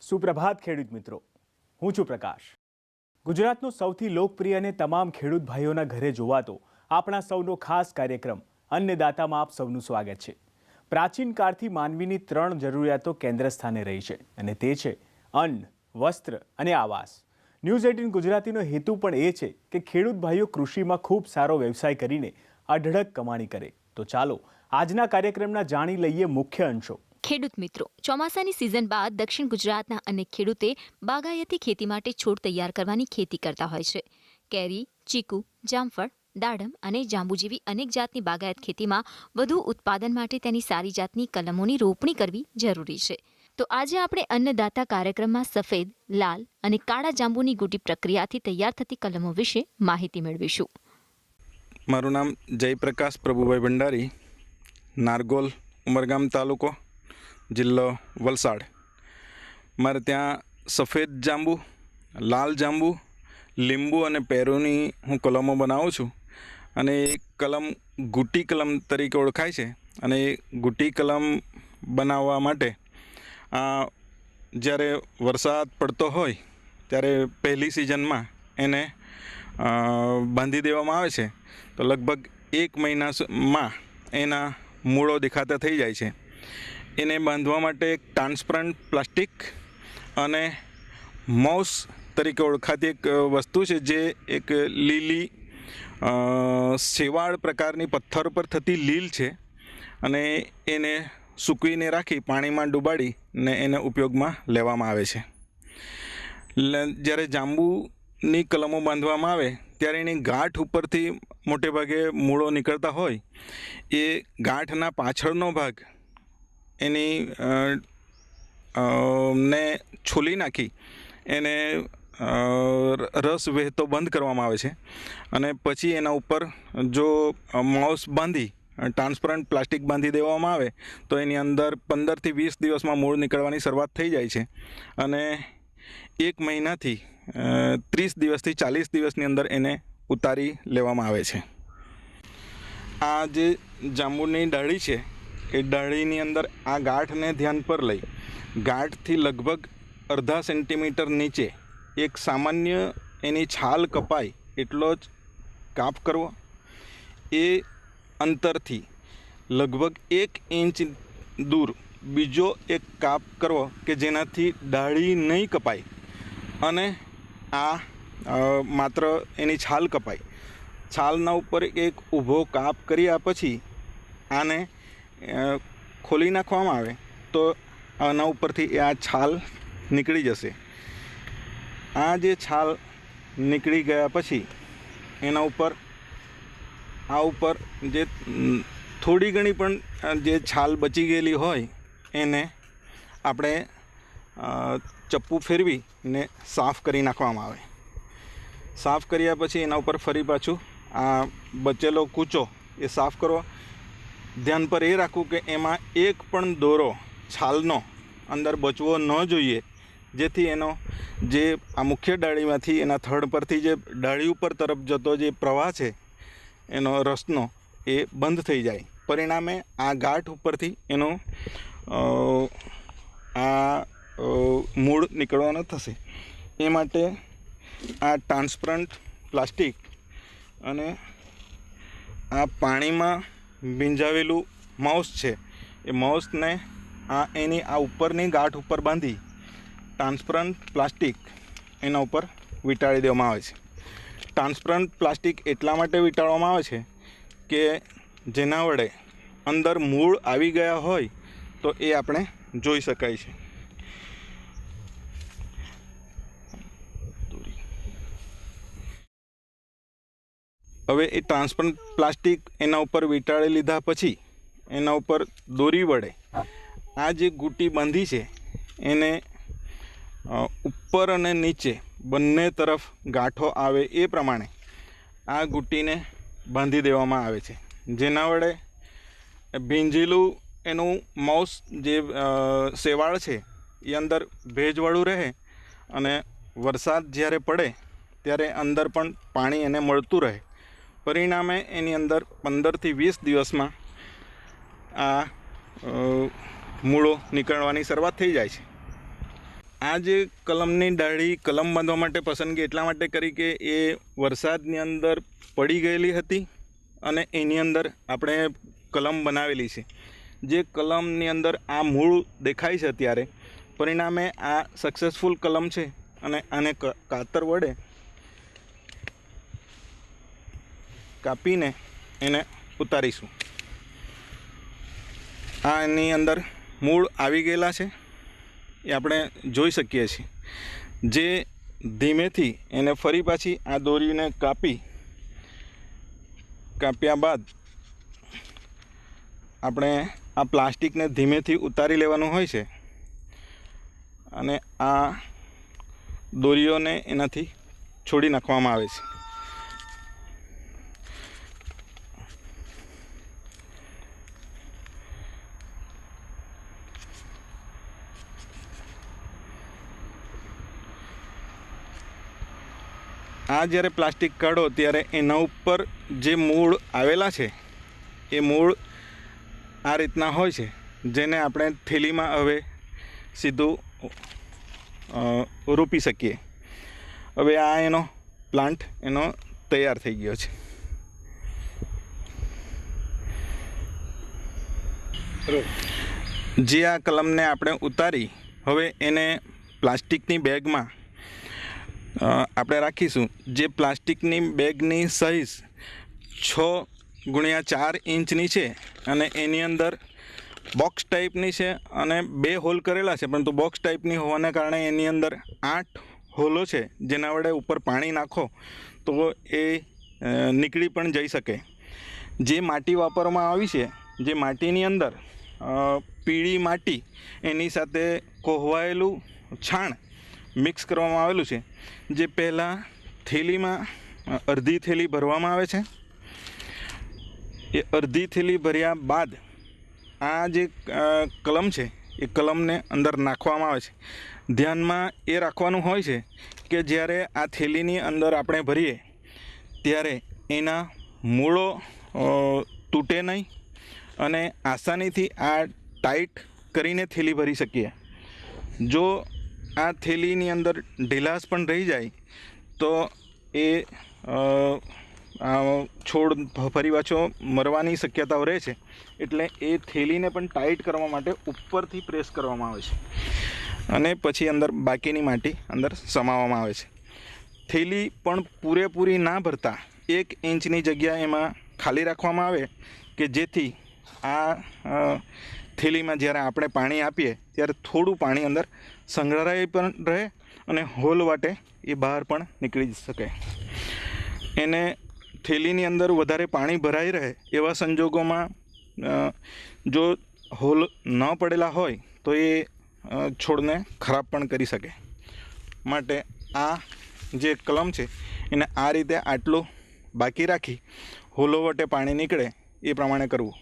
સુપ્રભાત ખેડૂત મિત્રો, હું છું પ્રકાશ। ગુજરાતનો સૌથી લોકપ્રિય અને તમામ ખેડૂત ભાઈઓના ઘરે જોવાતો આપણા સૌનો ખાસ કાર્યક્રમ અન્નદાતામાં આપ સૌનું સ્વાગત છે। પ્રાચીન કાળથી માનવીની 3 જરૂરિયાતો કેન્દ્ર સ્થાને રહી છે અને તે છે અન્ન, વસ્ત્ર અને આવાસ। ન્યૂઝ 18 ગુજરાતીનો હેતુ પણ એ છે કે ખેડૂત ભાઈઓ કૃષિમાં ખૂબ સારો વ્યવસાય કરીને અઢળક કમાણી કરે। તો ચાલો આજના કાર્યક્રમના જાણી લઈએ મુખ્ય અંશો। ખેડૂત મિત્રો, ચોમાસાની સિઝન બાદ દક્ષિણ ગુજરાતના અનેક ખેડૂતે બાગાયતી ખેતી માટે છોડ તૈયાર કરવાની ખેતી કરતા હોય છે। કેરી, ચીકુ, જામફળ, દાડમ અને જાંબુ જેવી અનેક જાતની બાગાયત ખેતીમાં વધુ ઉત્પાદન માટે તેની સારી જાતની કલમોની રોપણી કરવી જરૂરી છે। તો આજે આપણે અન્નદાતા કાર્યક્રમમાં સફેદ, લાલ અને કાળા જાંબુની ગુટી પ્રક્રિયાથી તૈયાર થતી કલમો વિશે માહિતી મેળવીશું। મારું નામ જયપ્રકાશ પ્રભુભાઈ ભંડારી, નારગોલ, ઉમરગામ તાલુકો, જિલ્લો વલસાડ। મારે ત્યાં સફેદ જાંબુ, લાલ જાંબુ, લીંબુ અને પેરુની હું કલમો બનાવું છું અને એ કલમ ગુટી કલમ તરીકે ઓળખાય છે। અને એ ગુટી કલમ બનાવવા માટે જ્યારે વરસાદ પડતો હોય ત્યારે પહેલી સિઝનમાં એને બાંધી દેવામાં આવે છે। તો લગભગ 1 મહિનામાં એના મૂળો દેખાતા થઈ જાય છે। એને બાંધવા માટે એક ટ્રાન્સપરન્ટ પ્લાસ્ટિક અને મૌસ તરીકે ઓળખાતી એક વસ્તુ છે, જે એક લીલી શેવાળ પ્રકારની પથ્થર પર થતી લીલ છે અને એને સૂકવીને રાખી પાણીમાં ડુબાડીને એને ઉપયોગમાં લેવામાં આવે છે। જ્યારે જાંબુની કલમો બાંધવામાં આવે ત્યારે એની ગાંઠ ઉપરથી મોટે ભાગે મૂળો નીકળતા હોય, એ ગાંઠના પાછળનો ભાગ એની ને છોલી નાખી એને રસ વહેતો બંધ કરવામાં આવે છે અને પછી એના ઉપર જો માઉસ બાંધી ટ્રાન્સપરન્ટ પ્લાસ્ટિક બાંધી દેવામાં આવે તો એની અંદર 15 થી 20 દિવસમાં મૂળ નીકળવાની શરૂઆત થઈ જાય છે અને 1 મહિનાથી 30 દિવસથી 40 દિવસની અંદર એને ઉતારી લેવામાં આવે છે। આ જે જાંબુની ડાળી છે એ ડાળીની અંદર આ ગાંઠને ધ્યાન પર લઈ ગાંઠથી લગભગ અડધા સેન્ટીમીટર નીચે એક સામાન્ય એની છાલ કપાય એટલો જ કાપ કરવો। એ અંતરથી લગભગ 1 ઇંચ દૂર બીજો એક કાપ કરવો કે જેનાથી ડાળી નહીં કપાય અને આ માત્ર એની છાલ કપાય। છાલના ઉપર એક ઊભો કાપ કર્યા પછી આને ખોલી નાખવામાં આવે તો આના ઉપરથી આ છાલ નીકળી જશે। આ જે છાલ નીકળી ગયા પછી એના ઉપર જે થોડી ઘણી પણ જે છાલ બચી ગયેલી હોય એને આપણે ચપ્પુ ફેરવીને સાફ કરી નાખવામાં આવે। સાફ કર્યા પછી એના ઉપર ફરી પાછું આ બચેલો કૂચો એ સાફ કરવો। ધ્યાન પર એ રાખવું કે એમાં એક પણ દોરો છાલનો અંદર બચવો ન જોઈએ, જેથી એનો જે આ મુખ્ય ડાળીમાંથી એના થડ પરથી જે ડાળી ઉપર તરફ જતો જે પ્રવાહ છે એનો રસનો એ બંધ થઈ જાય। પરિણામે આ ગાંઠ ઉપરથી એનો મૂળ નીકળવાનો થશે। એ માટે આ ટ્રાન્સપરન્ટ પ્લાસ્ટિક અને આ પાણીમાં ભીંજાવેલું માઉસ છે એ માઉસને એની આ ઉપરની ગાંઠ ઉપર બાંધી ટ્રાન્સપરન્ટ પ્લાસ્ટિક એના ઉપર વીંટાળી દેવામાં આવે છે। ટ્રાન્સપરન્ટ પ્લાસ્ટિક એટલા માટે વીંટાળવામાં આવે છે કે જેના વડે અંદર મૂળ આવી ગયા હોય તો એ આપણે જોઈ શકાય છે। હવે એ ટ્રાન્સપરન્ટ પ્લાસ્ટિક એના ઉપર વીંટાળી લીધા પછી એના ઉપર દોરી વડે આ જે ગુટી બાંધી છે એને ઉપર અને નીચે બંને તરફ ગાંઠો આવે એ પ્રમાણે આ ગુટીને બાંધી દેવામાં આવે છે, જેના વડે ભીંજેલું એનું માઉસ જે શેવાળ છે એ અંદર ભેજવાળું રહે અને વરસાદ જ્યારે પડે ત્યારે અંદર પણ પાણી એને મળતું રહે। પરિણામે એની અંદર 15 થી 20 દિવસમાં આ મૂળો નીકળવાની શરૂઆત થઈ જાય છે। આ જે કલમની ડાળી કલમ બાંધવા માટે પસંદગી એટલા માટે કરી કે એ વરસાદની અંદર પડી ગયેલી હતી અને એની અંદર આપણે કલમ બનાવેલી છે. જે કલમની અંદર આ મૂળ દેખાય છે અત્યારે, પરિણામે આ સક્સેસફુલ કલમ છે અને આને કાતર વડે કાપીને એને ઉતારીશું. આ એની અંદર મૂળ આવી ગયેલા છે એ આપણે જોઈ શકીએ છીએ. જે ધીમેથી એને ફરી પાછી આ દોરીને કાપ્યા બાદ આપણે આ પ્લાસ્ટિકને ધીમેથી ઉતારી લેવાનું હોય છે અને આ દોરીઓને એનાથી છોડી નાખવામાં આવે છે. આ જ્યારે પ્લાસ્ટિક કાઢો ત્યારે એના ઉપર જે મૂળ આવેલા છે એ મૂળ આ રીતના હોય છે, જેને આપણે થેલીમાં હવે સીધું રોપી શકીએ. હવે આ એનો પ્લાન્ટ તૈયાર થઈ ગયો છે. જે આ કલમને આપણે ઉતારી હવે એને પ્લાસ્ટિકની બેગમાં આપણે રાખીશું. જે પ્લાસ્ટિકની બેગની સાઇઝ 6x4 ઇંચની છે અને એની અંદર બોક્સ ટાઈપની છે અને 2 હોલ કરેલા છે, પરંતુ બોક્સ ટાઈપની હોવાને કારણે એની અંદર 8 હોલો છે, જેના વડે ઉપર પાણી નાખો તો એ નીકળી પણ જઈ શકે. જે માટી વાપરવામાં આવી છે, જે માટીની અંદર પીળી માટી એની સાથે કોહવાયેલું છાણ મિક્સ કરવામાં આવેલું છે. જે પહેલાં થેલીમાં અડધી થેલી ભરવામાં આવે છે. એ અડધી થેલી ભર્યા બાદ આ જે કલમ છે એ કલમને અંદર નાખવામાં આવે છે. ધ્યાનમાં એ રાખવાનું હોય છે કે જ્યારે આ થેલીની અંદર આપણે ભરીએ ત્યારે એના મૂળો તૂટે નહીં અને આસાનીથી આ ટાઈટ કરીને થેલી ભરી શકીએ. જો આ થેલીની અંદર ઢીલાશ પણ રહી જાય તો એ છોડ ફરી પાછો મરવાની શક્યતાઓ રહે છે. એટલે એ થેલીને પણ ટાઈટ કરવા માટે ઉપરથી પ્રેસ કરવામાં આવે છે અને પછી અંદર બાકીની માટી અંદર સમાવવામાં આવે છે. થેલી પણ પૂરેપૂરી ના ભરતા 1 ઇંચની જગ્યા એમાં ખાલી રાખવામાં આવે કે જેથી આ થેલીમાં જ્યારે આપણે પાણી આપીએ ત્યારે થોડું પાણી અંદર સંગ્રહાય પણ રહે અને હોલ વાટે એ બહાર પણ નીકળી શકે. એને થેલીની અંદર વધારે પાણી ભરાઈ રહે એવા સંજોગોમાં જો હોલ ન પડેલા હોય તો એ છોડને ખરાબ પણ કરી શકે. માટે આ જે કલમ છે એને આ રીતે આટલું બાકી રાખી હોલો વટે પાણી નીકળે એ પ્રમાણે કરવું.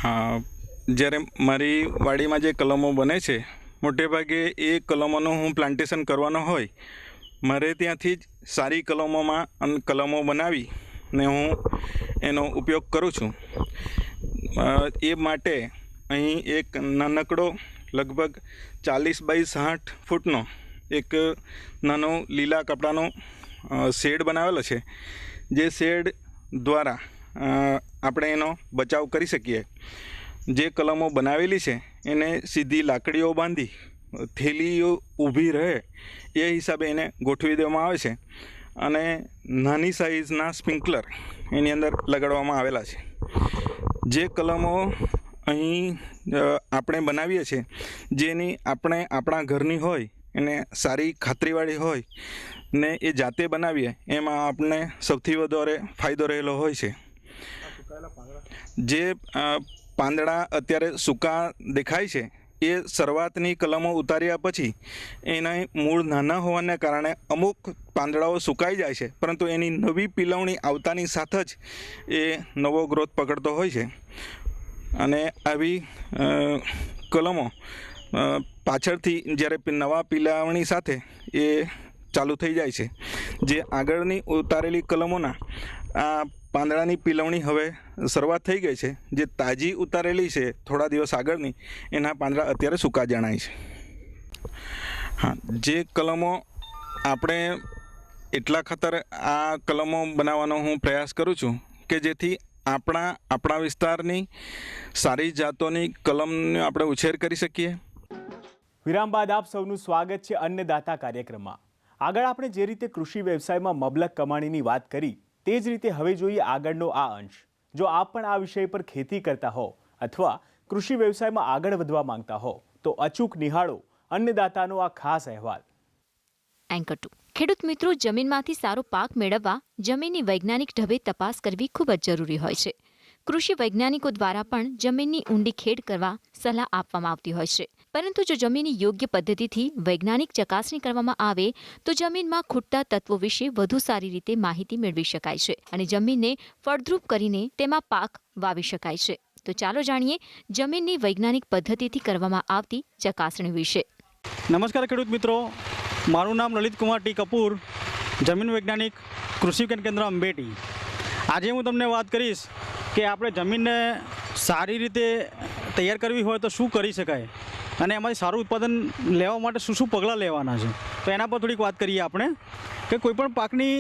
હા, જ્યારે મારી વાડીમાં જે કલમો બને છે મોટે ભાગે એ કલમોનું હું પ્લાન્ટેશન કરવાનો હોય મારે ત્યાંથી જ સારી કલમો બનાવી ને હું એનો ઉપયોગ કરું છું. એ માટે અહીં એક નાનકડો લગભગ 40x60 ફૂટનો એક નાનો લીલા કપડાનો શેડ બનાવેલો છે. જે શેડ દ્વારા આપણે એનો બચાવ કરી શકીએ. જે કલમો બનાવેલી છે એને સીધી લાકડીઓ બાંધી થેલીઓ ઊભી રહે એ હિસાબે એને ગોઠવી દેવામાં આવે છે અને નાની સાઇઝના સ્પ્રિંકલર એની અંદર લગાડવામાં આવેલા છે. જે કલમો અહીં આપણે બનાવીએ છીએ જેની આપણે આપણા ઘરની હોય એને સારી ખાતરીવાળી હોય ને એ જાતે બનાવીએ એમાં આપણને સૌથી વધારે ફાયદો રહેલો હોય છે. જે પાંદડા અત્યારે સૂકા દેખાય છે એ શરૂઆતની કલમો ઉતાર્યા પછી એના મૂળ નાના હોવાને કારણે અમુક પાંદડાઓ સુકાઈ જાય છે, પરંતુ એની નવી પીલવણી આવતાની સાથે જ એ નવો ગ્રોથ પકડતો હોય છે. અને આવી કલમો પાછળથી જ્યારે નવા પીલાવણી સાથે એ ચાલુ થઈ જાય છે. જે આગળની ઉતારેલી કલમોના આ પાંદડાની પીલવણી હવે શરૂઆત થઈ ગઈ છે. જે તાજી ઉતારેલી છે થોડા દિવસ આગળની, એના પાંદડા અત્યારે સૂકા જણાય છે. હા, જે કલમો આપણે એટલા ખાતર આ કલમો બનાવવાનો હું પ્રયાસ કરું છું કે જેથી આપણા વિસ્તારની સારી જાતોની કલમનો આપણે ઉછેર કરી શકીએ. વિરામ બાદ આપ સૌનું સ્વાગત છે અન્નદાતા કાર્યક્રમમાં. આગળ આપણે જે રીતે કૃષિ વ્યવસાયમાં મબલક કમાણીની વાત કરી, તે જ રીતે હવે જોઈએ આગળનો આ અંશ. જો આપ પણ આ વિષય પર ખેતી કરતા હો અથવા કૃષિ વ્યવસાયમાં આગળ વધવા માંગતા હો તો અચૂક નિહાળો અન્નદાતાનો આ ખાસ અહેવાલ. એન્કર 2. ખેડૂત મિત્રો, જમીનમાંથી સારો પાક મેળવવા જમીનની વૈજ્ઞાનિક ઢબે તપાસ કરવી ખૂબ જ જરૂરી હોય છે. કૃષિ વૈજ્ઞાનિકો દ્વારા પણ જમીનની ઊંડી ખેડ કરવા સલાહ આપવામાં આવતી હોય છે. પરંતુ જો જમીનની યોગ્ય પદ્ધતિથી વૈજ્ઞાનિક ચકાસણી કરવામાં આવે તો જમીનમાં ખૂટતા તત્વો વિશે વધુ સારી રીતે માહિતી મેળવી શકાય છે અને જમીનને ફળદ્રુપ કરીને તેમાં પાક વાવી શકાય છે. તો ચાલો જાણીએ જમીનની વૈજ્ઞાનિક પદ્ધતિથી કરવામાં આવતી ચકાસણી વિશે. નમસ્કાર ખેડૂત મિત્રો, મારું નામ લલિત કુમાર ટી કપૂર, જમીન વૈજ્ઞાનિક, કૃષિ વિજ્ઞાન કેન્દ્ર અંબેટી. આજે હું તમને વાત કરીશ કે આપણે જમીનને સારી રીતે તૈયાર કરવી હોય તો શું કરી શકાય અને એમાંથી સારું ઉત્પાદન લેવા માટે શું શું પગલાં લેવાના છે. તો એના પર થોડીક વાત કરીએ આપણે કે કોઈપણ પાકની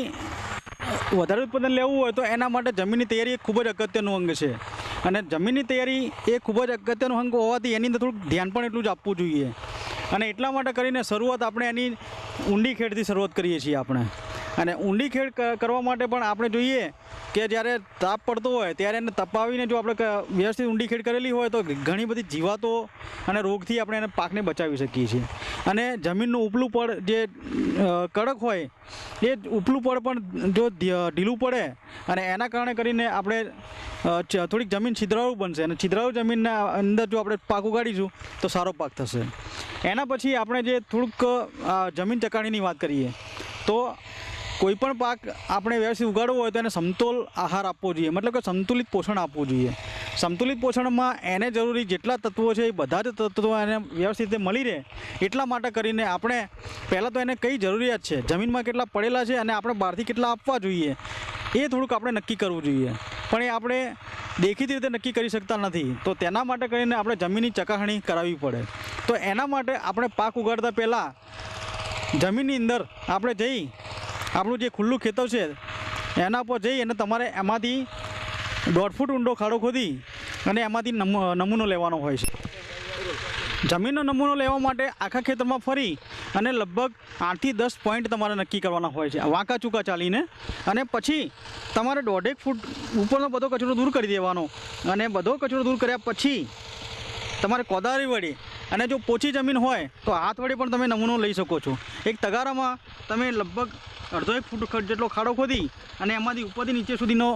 વધારે ઉત્પાદન લેવું હોય તો એના માટે જમીનની તૈયારી એક ખૂબ જ અગત્યનું અંગ છે. અને જમીનની તૈયારી એ ખૂબ જ અગત્યનું અંગ હોવાથી એની અંદર થોડુંક ધ્યાન પણ એટલું જ આપવું જોઈએ. અને એટલા માટે કરીને શરૂઆત આપણે એની ઊંડી ખેડથી શરૂઆત કરીએ છીએ આપણે. અને ઊંડી ખેડ કરવા માટે પણ આપણે જોઈએ કે જ્યારે તાપ પડતો હોય ત્યારે એને તપાવીને જો આપણે વ્યવસ્થિત ઊંડી ખેડ કરેલી હોય તો ઘણી બધી જીવાતો અને રોગથી આપણે એને પાકને બચાવી શકીએ છીએ. અને જમીનનું ઉપલું પડ જે કડક હોય એ ઉપલું પડ પણ જો ઢીલું પડે અને એના કારણે કરીને આપણે થોડીક જમીન છિદ્રાળુ બનશે અને છિદ્રાળુ જમીનના અંદર જો આપણે પાક ઉગાડીશું તો સારો પાક થશે. એના પછી આપણે જે થોડુંક જમીન ચકાણીની વાત કરીએ તો કોઈપણ પાક આપણે વ્યવસ્થિત ઉગાડવો હોય તો એને સમતોલ આહાર આપવો જોઈએ, મતલબ કે સંતુલિત પોષણ આપવું જોઈએ. સંતુલિત પોષણમાં એને જરૂરી જેટલા તત્વો છે એ બધા જ તત્વો એને વ્યવસ્થિત રીતે મળી રહે એટલા માટે કરીને આપણે પહેલાં તો એને કઈ જરૂરિયાત છે, જમીનમાં કેટલા પડેલા છે અને આપણે બહારથી કેટલા આપવા જોઈએ એ થોડુંક આપણે નક્કી કરવું જોઈએ. પણ એ આપણે દેખીતી રીતે નક્કી કરી શકતા નથી. તો તેના માટે કરીને આપણે જમીનની ચકાસણી કરાવવી પડે. તો એના માટે આપણે પાક ઉગાડતા પહેલાં જમીનની અંદર આપણે જઈ આપણું જે ખુલ્લું ખેતર છે એના પર જઈ અને તમારે એમાંથી 1.5 ફૂટ ઊંડો ખાડો ખોદી અને એમાંથી નમૂનો લેવાનો હોય છે. જમીનનો નમૂનો લેવા માટે આખા ખેતરમાં ફરી અને લગભગ 8 થી 10 પોઈન્ટ તમારે નક્કી કરવાના હોય છે વાંકા ચૂકા ચાલીને. અને પછી તમારે 1.5 ફૂટ ઉપરનો બધો કચરો દૂર કરી દેવાનો. અને બધો કચરો દૂર કર્યા પછી તમારે કોદાળી વડે અને જો પોચી જમીન હોય તો હાથ વડે પણ તમે નમૂનો લઈ શકો છો. એક તગારામાં તમે લગભગ 1.5 ફૂટ જેટલો ખાડો ખોદી અને એમાંથી ઉપરથી નીચે સુધીનો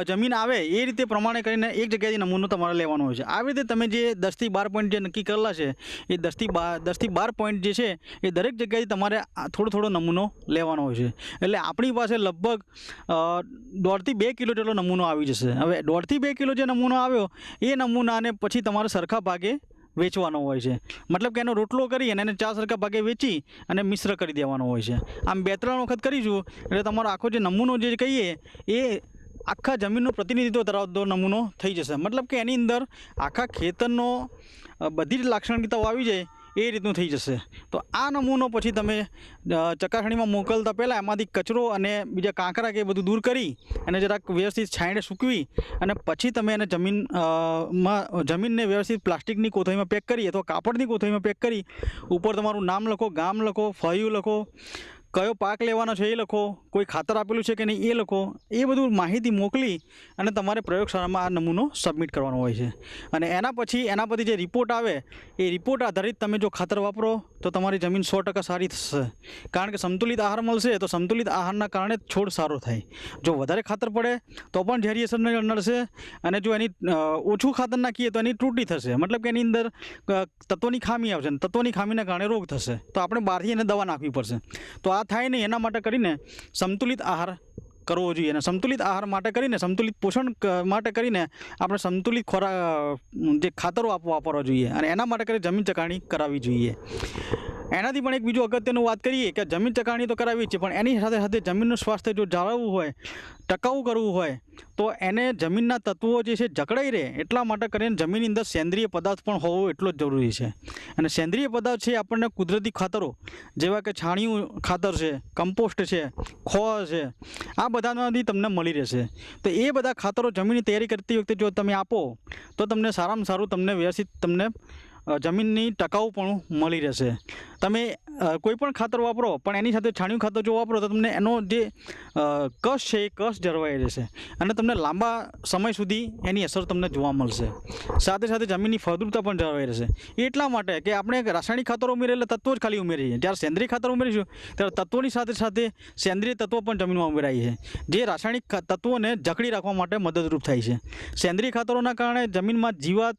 જમીન આવે એ રીતે પ્રમાણે કરીને એક જગ્યાએથી નમૂનો તમારે લેવાનો હોય છે. આવી રીતે તમે જે 10 થી 12 પોઈન્ટ જે નક્કી કરેલા છે એ 10 થી 12 પોઈન્ટ જે છે એ દરેક જગ્યાએથી તમારે થોડો નમૂનો લેવાનો હોય છે. એટલે આપણી પાસે લગભગ 1.5 થી 2 કિલો જેટલો નમૂનો આવી જશે. હવે 1.5 થી 2 કિલો જે નમૂનો આવ્યો એ નમૂનાને પછી તમારે સરખા ભાગે વેચવાનો હોય છે. મતલબ કે એનો રોટલો કરી અને એને 4 સરખા ભાગે વેચી અને મિશ્ર કરી દેવાનો હોય છે. આમ 2-3 વખત કરીશું એટલે તમારો આખો જે નમૂનો જે કહીએ એ આખા જમીનનું પ્રતિનિધિત્વ ધરાવતો નમૂનો થઈ જશે. મતલબ કે એની અંદર આખા ખેતરનો બધી જ લાક્ષણિકતાઓ આવી જાય એ રીતનું થઈ જશે. તો આ નમૂનો પછી તમે ચકાસણીમાં મોકલતા પહેલાં એમાંથી કચરો અને બીજા કાંકરા કે બધું દૂર કરી અને જરાક વ્યવસ્થિત છાંયડે સૂકવી અને પછી તમે એને જમીનને વ્યવસ્થિત પ્લાસ્ટિકની કોથળીમાં પેક કરી અથવા કાપડની કોથળીમાં પેક કરી ઉપર તમારું નામ લખો, ગામ લખો, ફળિયું લખો, કયો પાક લેવાનો છે એ લખો, કોઈ ખાતર આપેલું છે કે નહીં એ લખો. એ બધું માહિતી મોકલી અને તમારે પ્રયોગશાળામાં આ નમૂનો સબમિટ કરવાનો હોય છે. અને એના પછી જે રિપોર્ટ આવે એ રિપોર્ટ આધારિત તમે જો ખાતર વાપરો તો તમારી જમીન 100% સારી થશે. કારણ કે સંતુલિત આહાર મળશે તો સંતુલિત આહારના કારણે છોડ સારો થાય. જો વધારે ખાતર પડે તો પણ ઝેરી અસર નડશે અને જો એની ઓછું ખાતર નાખીએ તો એની ત્રુટી થશે. મતલબ કે એની અંદર તત્વોની ખામી આવશે અને તત્વોની ખામીના કારણે રોગ થશે. તો આપણે બહારથી એને દવા નાખવી પડશે. તો આ થાય નહીં એના માટે કરીને સંતુલિત આહાર કરવો જોઈએ. અને સંતુલિત આહાર માટે કરીને સંતુલિત પોષણ માટે કરીને આપણે સંતુલિત ખોરાક જે ખાતરો વાપરવા જોઈએ અને એના માટે કરીને જમીન ચકાસણી કરાવવી જોઈએ. એનાથી પણ એક બીજું અગત્યનું વાત કરીએ કે જમીન ચકાસણી તો કરાવી જ છે, પણ એની સાથે સાથે જમીનનું સ્વાસ્થ્ય જો જાળવવું હોય, ટકાઉ કરવું હોય, તો એને જમીનના તત્વો જે છે જકડાઈ રહે એટલા માટે કરીને જમીનની અંદર સેન્દ્રિય પદાર્થ પણ હોવો એટલો જ જરૂરી છે. અને સેન્દ્રિય પદાર્થ છે આપણને કુદરતી ખાતરો જેવા કે છાણિયું ખાતર છે, કમ્પોસ્ટ છે, ખોળ છે, આ બધામાંથી તમને મળી રહેશે. તો એ બધા ખાતરો જમીનની તૈયારી કરતી વખતે જો તમે આપો તો તમને સારામાં સારું તમને વ્યવસ્થિત તમને જમીનની ટકાઉપણું મળી રહેશે. તમે કોઈ પણ ખાતર વાપરો પણ એની સાથે છાણિયું ખાતર જો વાપરો તો તમને એનો જે કસ છે એ કસ જળવાઈ રહેશે અને તમને લાંબા સમય સુધી એની અસર તમને જોવા મળશે. સાથે સાથે જમીનની ફળદ્રુપતા પણ જળવાઈ રહેશે. એટલા માટે કે આપણે રાસાયણિક ખાતરો ઉમેરીએ એટલે તત્વો જ ખાલી ઉમેરીએ, જ્યારે સેન્દ્રિય ખાતર ઉમેરીશું ત્યારે તત્વોની સાથે સાથે સેન્દ્રિય તત્વો પણ જમીનમાં ઉમેરાય છે, જે રાસાયણિક તત્વોને જકડી રાખવા માટે મદદરૂપ થાય છે. સેન્દ્રિય ખાતરોના કારણે જમીનમાં જીવાત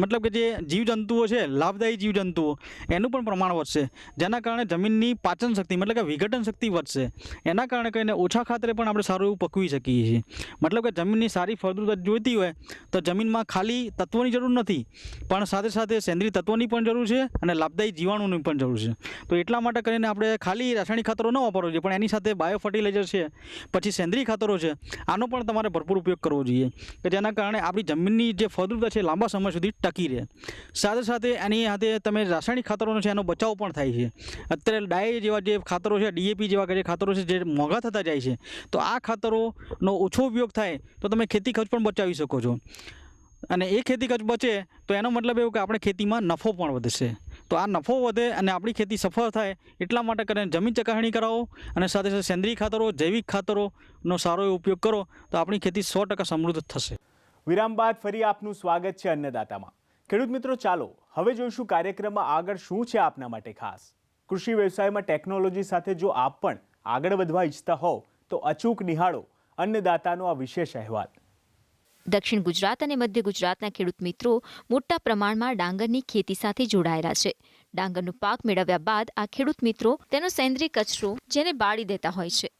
મતલબ કે જે જીવજંતુઓ છે, લાભદાયી જીવજંતુઓ, એનું પણ પ્રમાણ વધશે, જેના કારણે જમીનની પાચન શક્તિ મતલબ કે વિઘટન શક્તિ વધશે. એના કારણે કહીને ઓછા ખાતરે પણ આપણે સારું એવું પકવી શકીએ છીએ. મતલબ કે જમીનની સારી ફળદ્રુપતા જોઈતી હોય તો જમીનમાં ખાલી તત્વોની જરૂર નથી, પણ સાથે સાથે સેન્દ્રિય તત્વોની પણ જરૂર છે અને લાભદાયી જીવાણુની પણ જરૂર છે. તો એટલા માટે કરીને આપણે ખાલી રાસાયણિક ખાતરો ન વાપરવો જોઈએ, પણ એની સાથે બાયો ફર્ટિલાઇઝર છે, પછી સેન્દ્રિય ખાતરો છે, આનો પણ તમારે ભરપૂર ઉપયોગ કરવો જોઈએ કે જેના કારણે આપણી જમીનની જે ફળદ્રુપતા છે લાંબા સમય સુધી ટકી રહે. સાથે સાથે એની સાથે તમે રાસાયણિક ખાતરોનો છે એનો બચાવ પણ થાય છે. અત્યારે ડાય જેવા જે ખાતરો છે, ડીએપી જેવા જે ખાતરો છે જે મોંઘા થતા જાય છે, તો આ ખાતરોનો ઓછો ઉપયોગ થાય તો તમે ખેતી ખર્ચ પણ બચાવી શકો છો. અને એ ખેતી ખર્ચ બચે તો એનો મતલબ એવું કે આપણે ખેતીમાં નફો પણ વધશે. તો આ નફો વધે અને આપણી ખેતી સફળ થાય એટલા માટે કરીને જમીન ચકાસણી કરાવો અને સાથે સાથે સેન્દ્રિય ખાતરો, જૈવિક ખાતરોનો સારો એવો ઉપયોગ કરો તો આપણી ખેતી 100% સમૃદ્ધ થશે. વિરામ બાદ ફરી આપનું સ્વાગત છે અન્નદાતામાં. ખેડૂત મિત્રો, ચાલો હવે જોઈશું કાર્યક્રમમાં આગળ શું છે આપના માટે ખાસ. કૃષિ વ્યવસાયમાં ટેકનોલોજી સાથે જો આપ પણ આગળ વધવા ઈચ્છતા હોવ તો અચૂક નિહાળો અન્નદાતાનો આ વિશેષ અહેવાલ. દક્ષિણ ગુજરાત અને મધ્ય ગુજરાતના ખેડૂત મિત્રો મોટા પ્રમાણમાં ડાંગરની ખેતી સાથે જોડાયેલા છે. ડાંગરનો પાક મેળવ્યા બાદ આ ખેડૂત મિત્રો તેનો સેન્દ્રિય કચરો જેને બાળી દેતા હોય છે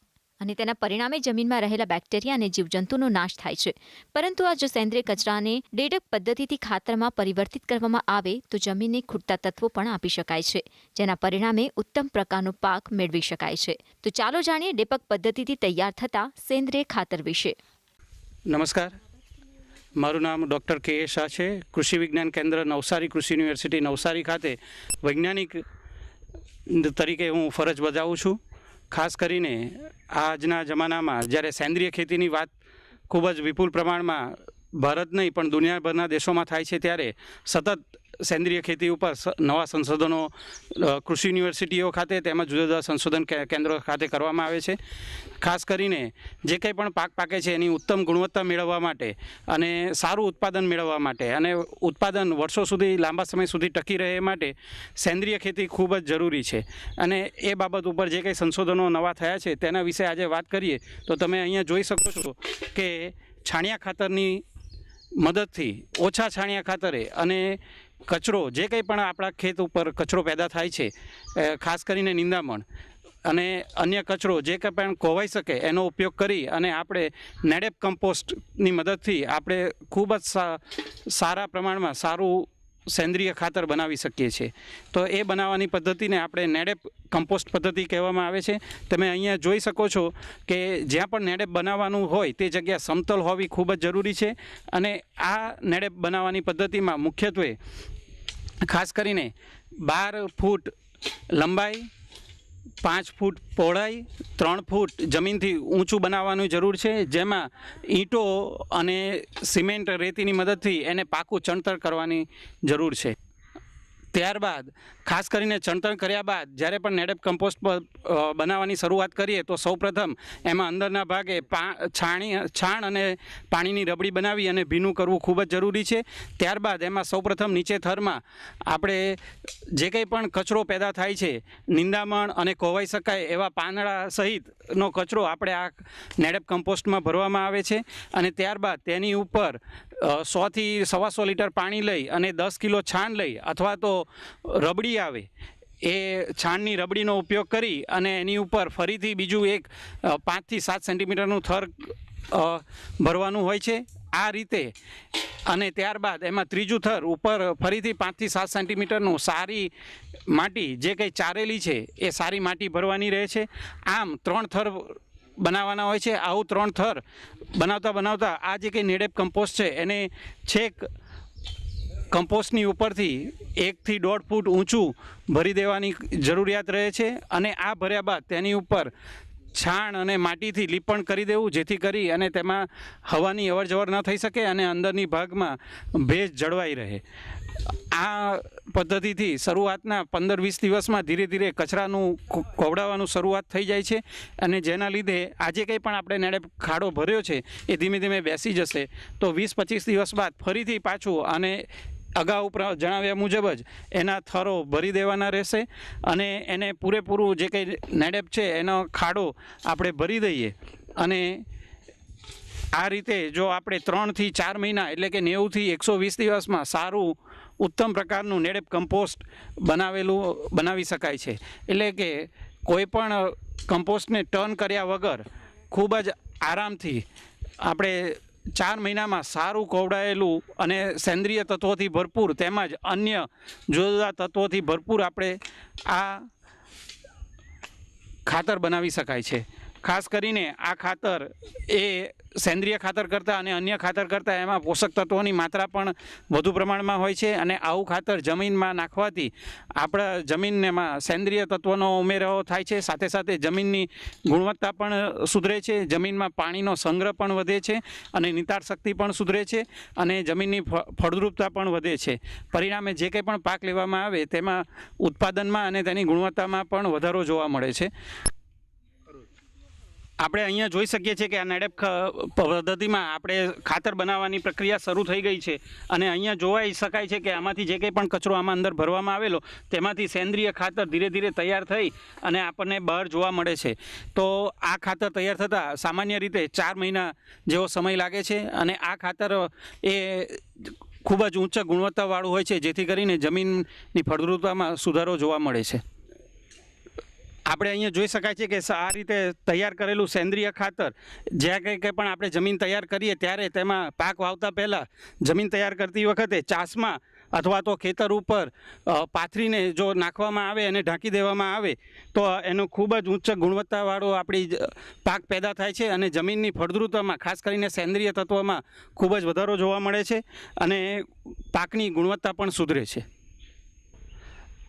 અને તેના પરિણામે જમીનમાં રહેલા બેક્ટેરિયા અને જીવજંતુનો નાશ થાય છે. પરંતુ આ જો સેન્દ્રિય કચરાને ડેડક પદ્ધતિથી ખાતરમાં પરિવર્તિત કરવામાં આવે તો જમીનને ખૂટતા તત્વો પણ આપી શકાય છે, જેના પરિણામે ઉત્તમ પ્રકારનો પાક મેળવી શકાય છે. તો ચાલો જાણીએ ડેપક પદ્ધતિથી તૈયાર થતા સેન્દ્રિય ખાતર વિશે. નમસ્કાર, મારું નામ ડૉક્ટર કે એ શાહ છે. કૃષિ વિજ્ઞાન કેન્દ્ર નવસારી કૃષિ યુનિવર્સિટી નવસારી ખાતે વૈજ્ઞાનિક તરીકે હું ફરજ બજાવું છું. ખાસ કરીને આજના જમાનામાં જ્યારે સેન્દ્રિય ખેતીની વાત ખૂબ જ વિપુલ પ્રમાણમાં ભારત નહીં પણ દુનિયાભરના દેશોમાં થાય છે, ત્યારે સતત સેન્દ્રિય ખેતી ઉપર નવા સંશોધનો કૃષિ યુનિવર્સિટીઓ ખાતે તેમજ જુદા જુદા સંશોધન કેન્દ્રો ખાતે કરવામાં આવે છે. ખાસ કરીને જે કંઈ પણ પાક પાકે છે એની ઉત્તમ ગુણવત્તા મેળવવા માટે અને સારું ઉત્પાદન મેળવવા માટે અને ઉત્પાદન વર્ષો સુધી લાંબા સમય સુધી ટકી રહે એ માટે સેન્દ્રિય ખેતી ખૂબ જ જરૂરી છે. અને એ બાબત ઉપર જે કંઈ સંશોધનો નવા થયા છે તેના વિશે આજે વાત કરીએ તો તમે અહીંયા જોઈ શકો છો કે છાણિયા ખાતરની મદદથી ઓછા છાણિયા ખાતરે અને કચરો જે કંઈ પણ આપણા ખેત ઉપર કચરો પેદા થાય છે, ખાસ કરીને નિંદામણ અને અન્ય કચરો જે કંઈ પણ કોવાઈ શકે એનો ઉપયોગ કરી અને આપણે નેડેપ કમ્પોસ્ટની મદદથી આપણે ખૂબ જ સારા પ્રમાણમાં સારું સેન્દ્રિય ખાતર બનાવી શકીએ છીએ. તો એ બનાવવાની પદ્ધતિને આપણે નેડેપ કમ્પોસ્ટ પદ્ધતિ કહેવામાં આવે છે. તમે અહીંયા જોઈ શકો છો કે જ્યાં પણ નેડેપ બનાવવાનું હોય તે જગ્યા સમતલ હોવી ખૂબ જ જરૂરી છે. અને આ નેડેપ બનાવવાની પદ્ધતિમાં મુખ્યત્વે ખાસ કરીને 12 ફૂટ લંબાઈ, 5 ફૂટ પહોળાઈ, 3 ફૂટ જમીનથી ઊંચું બનાવવાની જરૂર છે, જેમાં ઈંટો અને સિમેન્ટ રેતીની મદદથી એને પાકું ચણતર કરવાની જરૂર છે. ત્યારબાદ ખાસ કરીને ચણતર કર્યા બાદ જ્યારે પણ નેડેપ કમ્પોસ્ટ બનાવવાની શરૂઆત કરીએ તો સૌપ્રથમ એમાં અંદરના ભાગે છાણ અને પાણીની રબડી બનાવી અને ભીનું કરવું ખૂબ જ જરૂરી છે. ત્યારબાદ એમાં સૌપ્રથમ નીચે થરમાં આપણે જે કંઈ પણ કચરો પેદા થાય છે, નિંદામણ અને કોવાઈ શકાય એવા પાંદડા સહિતનો કચરો આપણે આ નેડેપ કમ્પોસ્ટમાં ભરવામાં આવે છે. અને ત્યારબાદ તેની ઉપર 100 થી 125 લીટર પાણી લઈ અને 10 કિલો છાણ લઈ અથવા તો રબડી આવે એ છાણની રબડીનો ઉપયોગ કરી અને એની ઉપર ફરીથી બીજું એક 5 થી 7 સેન્ટીમીટરનું થર ભરવાનું હોય છે. આ રીતે અને ત્યારબાદ એમાં ત્રીજું થર ઉપર ફરીથી 5 થી 7 સેન્ટીમીટરનું સારી માટી જે કંઈ ચારેલી છે એ સારી માટી ભરવાની રહે છે. આમ 3 થર બનાવવાના હોય છે. આવું 3 થર બનાવતા આ જે કંઈ નેડેપ કમ્પોસ્ટ છે એને છેક કમ્પોસ્ટની ઉપરથી 1 થી 1.5 ફૂટ ઊંચું ભરી દેવાની જરૂરિયાત રહે છે. અને આ ભર્યા બાદ તેની ઉપર છાણ અને માટીથી લીપણ કરી દેવું, જેથી કરી અને તેમાં હવાની અવરજવર ન થઈ શકે અને અંદરની ભાગમાં ભેજ જળવાઈ રહે. આ પદ્ધતિથી શરૂઆતના 15-20 દિવસમાં ધીરે ધીરે કચરાનું કોવડાવવાનું શરૂઆત થઈ જાય છે અને જેના લીધે આજે કંઈ પણ આપણે નેડેપ ખાડો ભર્યો છે એ ધીમે ધીમે બેસી જશે. તો 20-25 દિવસ બાદ ફરીથી પાછું અને અગાઉ જણાવ્યા મુજબ જ એના થરો ભરી દેવાના રહેશે અને એને પૂરેપૂરું જે કંઈ નેડેપ છે એનો ખાડો આપણે ભરી દઈએ. અને આ રીતે જો આપણે 3 થી 4 મહિના એટલે કે 90 થી 120 દિવસમાં સારું ઉત્તમ પ્રકારનું નેડેપ કમ્પોસ્ટ બનાવી શકાય છે. એટલે કે કોઈ પણ કમ્પોસ્ટને ટર્ન કર્યા વગર ખૂબ જ આરામથી આપણે 4 મહિનામાં સારું કોવડાયેલું અને સેન્દ્રિય તત્વોથી ભરપૂર તેમજ અન્ય જુદા જુદા તત્વોથી ભરપૂર આપણે આ ખાતર બનાવી શકાય છે. ખાસ કરીને આ ખાતર એ સેન્દ્રિય ખાતર કરતાં અને અન્ય ખાતર કરતાં એમાં પોષક તત્વોની માત્રા પણ વધુ પ્રમાણમાં હોય છે અને આવું ખાતર જમીનમાં નાખવાથી આપણા જમીનમાં સેન્દ્રિય તત્વોનો ઉમેરો થાય છે. સાથે સાથે જમીનની ગુણવત્તા પણ સુધરે છે, જમીનમાં પાણીનો સંગ્રહ પણ વધે છે અને નિતાર શક્તિ પણ સુધરે છે અને જમીનની ફળદ્રુપતા પણ વધે છે. પરિણામે જે કંઈ પણ પાક લેવામાં આવે તેમાં ઉત્પાદનમાં અને તેની ગુણવત્તામાં પણ વધારો જોવા મળે છે. આપણે અહીંયા જોઈ શકીએ છીએ કે આ નેડેપ પદ્ધતિમાં આપણે ખાતર બનાવવાની પ્રક્રિયા શરૂ થઈ ગઈ છે અને અહીંયા જોવાઈ શકાય છે કે આમાંથી જે કંઈ પણ કચરો આમાં અંદર ભરવામાં આવેલો તેમાંથી સેન્દ્રિય ખાતર ધીરે ધીરે તૈયાર થઈ અને આપણને બહાર જોવા મળે છે. તો આ ખાતર તૈયાર થતાં સામાન્ય રીતે 4 મહિના જેવો સમય લાગે છે અને આ ખાતર એ ખૂબ જ ઉચ્ચ ગુણવત્તાવાળું હોય છે, જેથી કરીને જમીનની ફળદ્રુપતામાં સુધારો જોવા મળે છે. આપણે અહીંયા જોઈ શકાય છે કે આ રીતે તૈયાર કરેલું સેન્દ્રિય ખાતર જ્યાં કંઈ પણ આપણે જમીન તૈયાર કરીએ ત્યારે તેમાં પાક વાવતા પહેલાં જમીન તૈયાર કરતી વખતે ચાસમાં અથવા તો ખેતર ઉપર પાથરીને જો નાખવામાં આવે અને ઢાંકી દેવામાં આવે તો એનો ખૂબ જ ઉચ્ચ ગુણવત્તાવાળો આપણી પાક પેદા થાય છે અને જમીનની ફળદ્રુપતામાં ખાસ કરીને સેન્દ્રિય તત્વોમાં ખૂબ જ વધારો જોવા મળે છે અને પાકની ગુણવત્તા પણ સુધરે છે.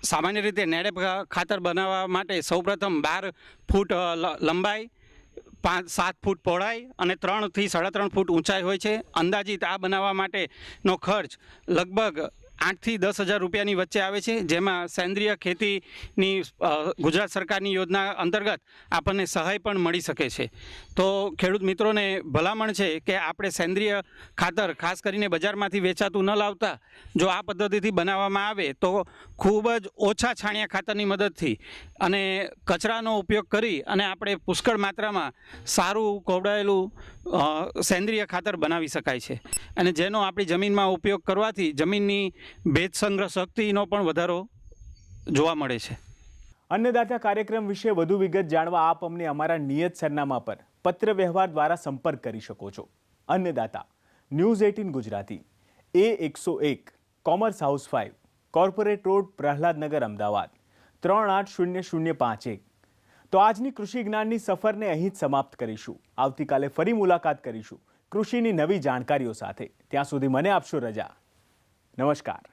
સામાન્ય રીતે નેડેપ ખાતર બનાવવા માટે સૌપ્રથમ 12 ફૂટ લંબાઈ, 5-7 ફૂટ પહોળાઈ અને 3 થી 3.5 ફૂટ ઊંચાઈ હોય છે. અંદાજિત આ બનાવવા માટેનો ખર્ચ લગભગ 8 થી 10,000 રૂપિયાની વચ્ચે આવે છે, જેમાં સેન્દ્રિય ખેતીની ગુજરાત સરકારની યોજના અંતર્ગત આપણને સહાય પણ મળી શકે છે. તો ખેડૂત મિત્રોને ભલામણ છે કે આપણે સેન્દ્રિય ખાતર ખાસ કરીને બજારમાંથી વેચાતું ન લાવતા જો આ પદ્ધતિથી બનાવવામાં આવે તો ખૂબ જ ઓછા છાણિયા ખાતરની મદદથી અને કચરાનો ઉપયોગ કરી અને આપણે પુષ્કળ માત્રામાં સારું કોવડાયેલું સેન્દ્રિય ખાતર બનાવી શકાય છે અને જેનો આપણી જમીનમાં ઉપયોગ કરવાથી જમીનની ભેજ સંગ્રહ શક્તિનો પણ વધારો જોવા મળે છે. અન્નદાતા કાર્યક્રમ વિશે વધુ વિગત જાણવા આપ અમને અમારા નિયત સરનામા પર પત્ર વ્યવહાર દ્વારા સંપર્ક કરી શકો છો. Annadata, news 18 Gujarati, A101, commerce house 5, corporate road, Prahladnagar, Ahmedabad 380051. તો આજની કૃષિ જ્ઞાનની સફરને અહીં જ સમાપ્ત કરીશું. આવતીકાલે ફરી મુલાકાત કરીશું કૃષિની નવી જાણકારીઓ સાથે. ત્યાં સુધી મને આપશો રજા. નમસ્કાર.